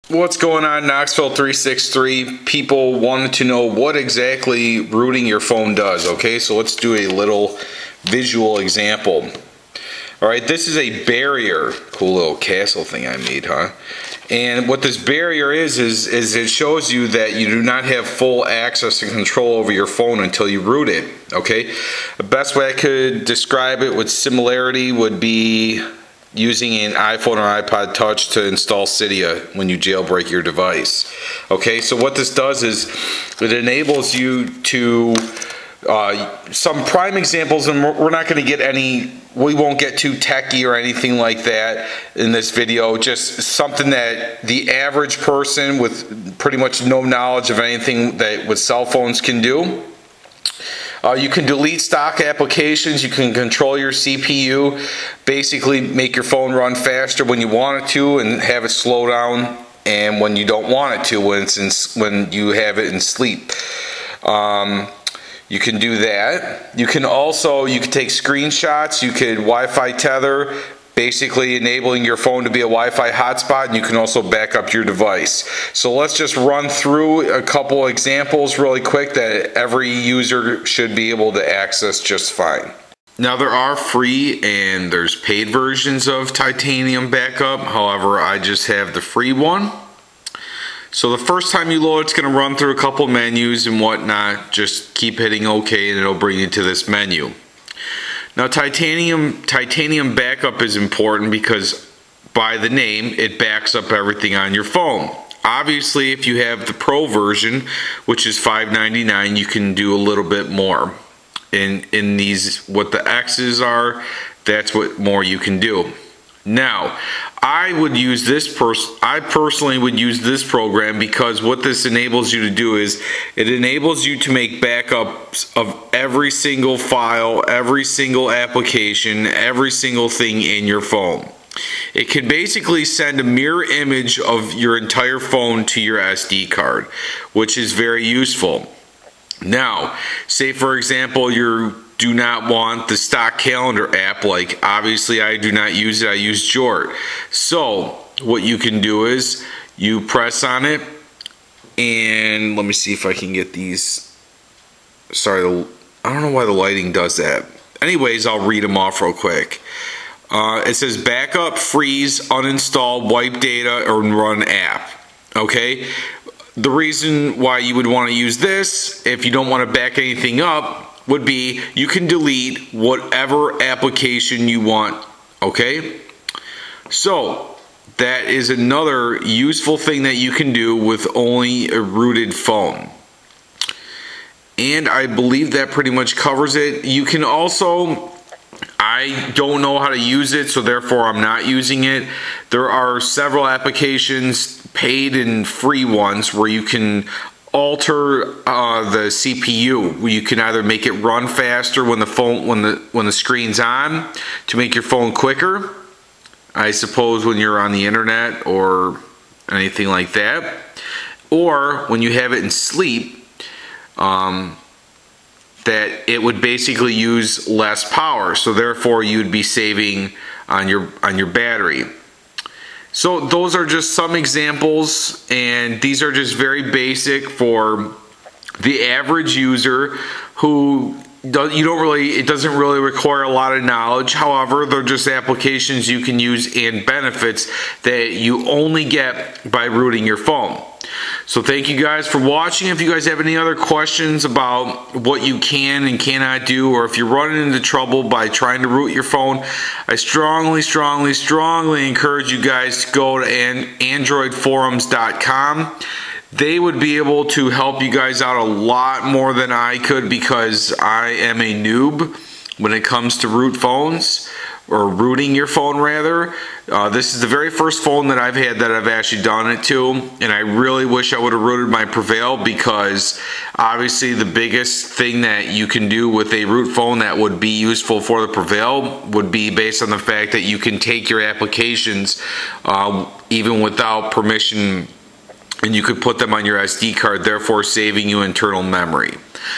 What's going on, Knoxville 363? People wanted to know what exactly rooting your phone does. Okay, so let's do a little visual example. All right, this is a barrier. Cool little castle thing I made, huh? And what this barrier is it shows you that you do not have full access and control over your phone until you root it. Okay, the best way I could describe it with similarity would be using an iPhone or iPod Touch to install Cydia when you jailbreak your device. Okay, so what this does is it enables you to some prime examples, and we're not going to get any, we won't get too techy or anything like that in this video, just something that the average person with pretty much no knowledge of anything that with cell phones can do. You can delete stock applications, you can control your CPU, basically make your phone run faster when you want it to and have it slow down, and when you don't want it to, when you have it in sleep. You can do that. You can take screenshots, you could Wi-Fi tether, basically enabling your phone to be a Wi-Fi hotspot, and you can also back up your device. So let's just run through a couple examples really quick that every user should be able to access just fine. Now, there are free and there's paid versions of Titanium Backup. However, I just have the free one. So the first time you load, it's going to run through a couple menus and whatnot. Just keep hitting OK and it'll bring you to this menu. Now, Titanium Backup is important because by the name, it backs up everything on your phone. Obviously, if you have the Pro version, which is $5.99, you can do a little bit more. In these, what the X's are, that's what more you can do. Now, I personally would use this program because what this enables you to do is it enables you to make backups of every single file, every single application, every single thing in your phone. It can basically send a mirror image of your entire phone to your SD card, which is very useful. Now, say for example you do not want the stock calendar app, like obviously I do not use it, I use Jort. So what you can do is you press on it, and let me see if I can get these. Sorry, I don't know why the lighting does that. Anyways, I'll read them off real quick. It says backup, freeze, uninstall, wipe data, or run app. Okay, the reason why you would want to use this if you don't want to back anything up would be you can delete whatever application you want. Okay, so that is another useful thing that you can do with only a rooted phone, and I believe that pretty much covers it. You can also, I don't know how to use it, so therefore I'm not using it. There are several applications, paid and free ones, where you can alter the CPU. You can either make it run faster when the screen's on to make your phone quicker, I suppose when you're on the internet or anything like that, or when you have it in sleep, that it would basically use less power, so therefore you'd be saving on your battery. So those are just some examples, and these are just very basic for the average user who it doesn't really require a lot of knowledge. However, they're just applications you can use and benefits that you only get by rooting your phone. So thank you guys for watching. If you guys have any other questions about what you can and cannot do, or if you're running into trouble by trying to root your phone, I strongly encourage you guys to go to androidforums.com. They would be able to help you guys out a lot more than I could, because I am a noob when it comes to root phones, or rooting your phone rather. This is the very first phone that I've had that I've actually done it to, and I really wish I would have rooted my Prevail, because obviously the biggest thing that you can do with a root phone that would be useful for the Prevail would be based on the fact that you can take your applications even without permission and you could put them on your SD card, therefore saving you internal memory.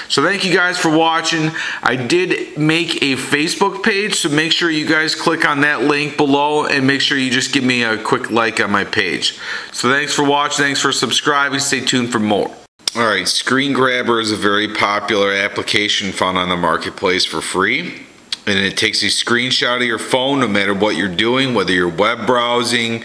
So thank you guys for watching. I did make a Facebook page, so make sure you guys click on that link below and make sure you just give me a quick like on my page. So thanks for watching, thanks for subscribing, stay tuned for more. Alright, Screen Grabber is a very popular application found on the marketplace for free. And it takes a screenshot of your phone no matter what you're doing, whether you're web browsing,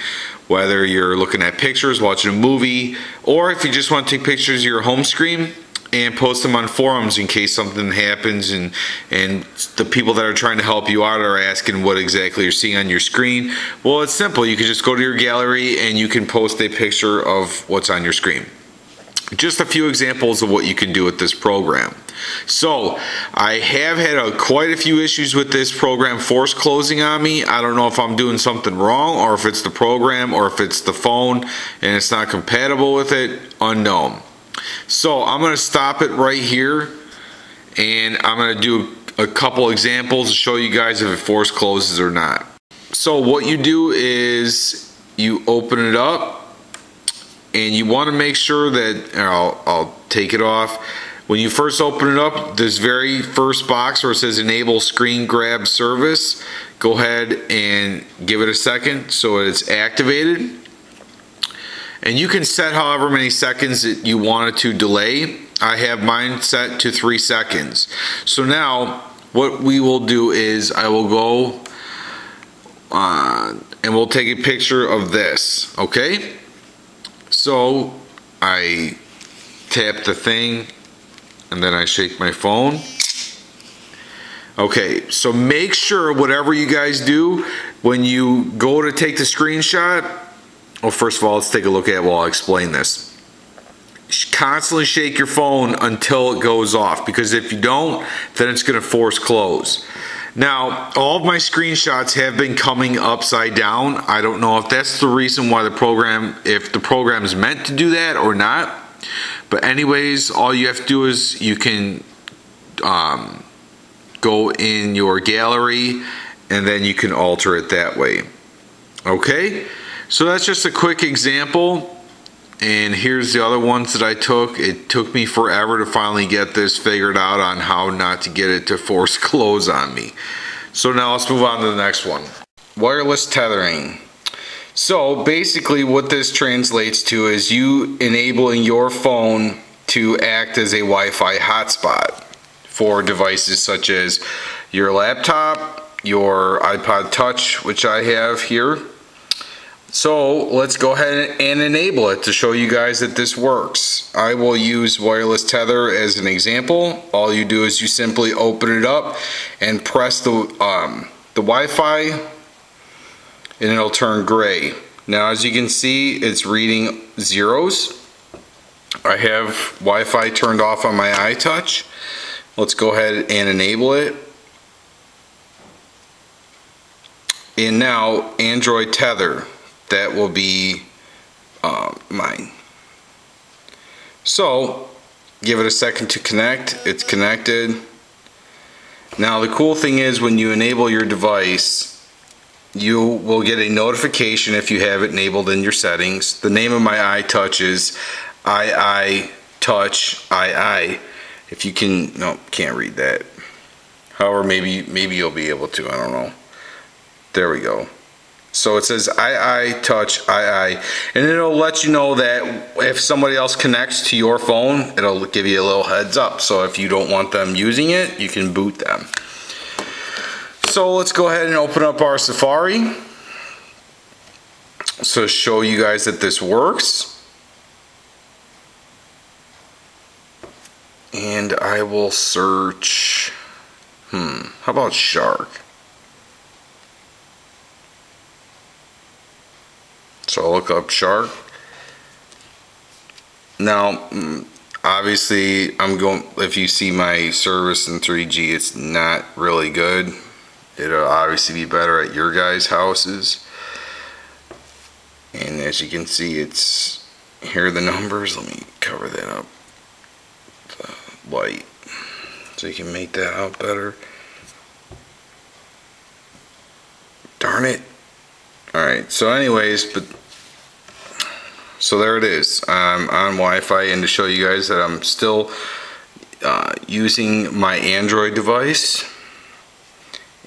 whether you're looking at pictures, watching a movie, or if you just want to take pictures of your home screen and post them on forums in case something happens and the people that are trying to help you out are asking what exactly you're seeing on your screen. Well, it's simple. You can just go to your gallery and you can post a picture of what's on your screen. Just a few examples of what you can do with this program. So I have had quite a few issues with this program force closing on me. I don't know if I'm doing something wrong or if it's the program or if it's the phone and it's not compatible with it. Unknown. So I'm going to stop it right here and I'm going to do a couple examples to show you guys if it force closes or not. So what you do is you open it up and you want to make sure that, I'll take it off. When you first open it up, this very first box where it says enable screen grab service, go ahead and give it a second so it's activated. And you can set however many seconds that you want it to delay. I have mine set to 3 seconds. So now what we will do is I will go and we'll take a picture of this, okay? So I tap the thing and then I shake my phone. Okay, so make sure whatever you guys do when you go to take the screenshot, well, first of all, let's take a look at it while I explain this. Constantly shake your phone until it goes off, because if you don't, then it's going to force close. Now, all of my screenshots have been coming upside down. I don't know if that's the reason why the program, if the program is meant to do that or not. But anyways, all you have to do is you can go in your gallery and then you can alter it that way. Okay, so that's just a quick example. And here's the other ones that I took. It took me forever to finally get this figured out on how not to get it to force close on me. So now let's move on to the next one. Wireless tethering. So basically what this translates to is you enabling your phone to act as a Wi-Fi hotspot for devices such as your laptop, your iPod Touch, which I have here. So let's go ahead and enable it to show you guys that this works. I will use wireless tether as an example. All you do is you simply open it up and press the Wi-Fi and it'll turn gray. Now as you can see, it's reading zeros. I have Wi-Fi turned off on my iTouch. Let's go ahead and enable it. And now Android Tether. That will be mine. So give it a second to connect. It's connected. Now the cool thing is when you enable your device, you will get a notification if you have it enabled in your settings. The name of my iTouch is Touch II. If you can, no, can't read that. However, maybe you'll be able to. I don't know. There we go. So it says Touch II, and it'll let you know that if somebody else connects to your phone, it'll give you a little heads up. So if you don't want them using it, you can boot them. So let's go ahead and open up our Safari. So show you guys that this works. And I will search, how about shark? So I'll look up shark. Now, obviously, if you see my service in 3G, it's not really good. It'll obviously be better at your guys' houses. And as you can see, here are the numbers. Let me cover that up. The light. So you can make that out better. Darn it. Alright, so anyways, but So there it is. I'm on Wi-Fi, and to show you guys that I'm still using my Android device,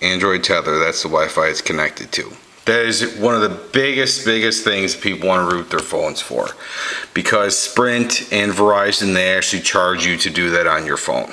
Android Tether, that's the Wi-Fi it's connected to. That is one of the biggest things people want to root their phones for, because Sprint and Verizon, they actually charge you to do that on your phone.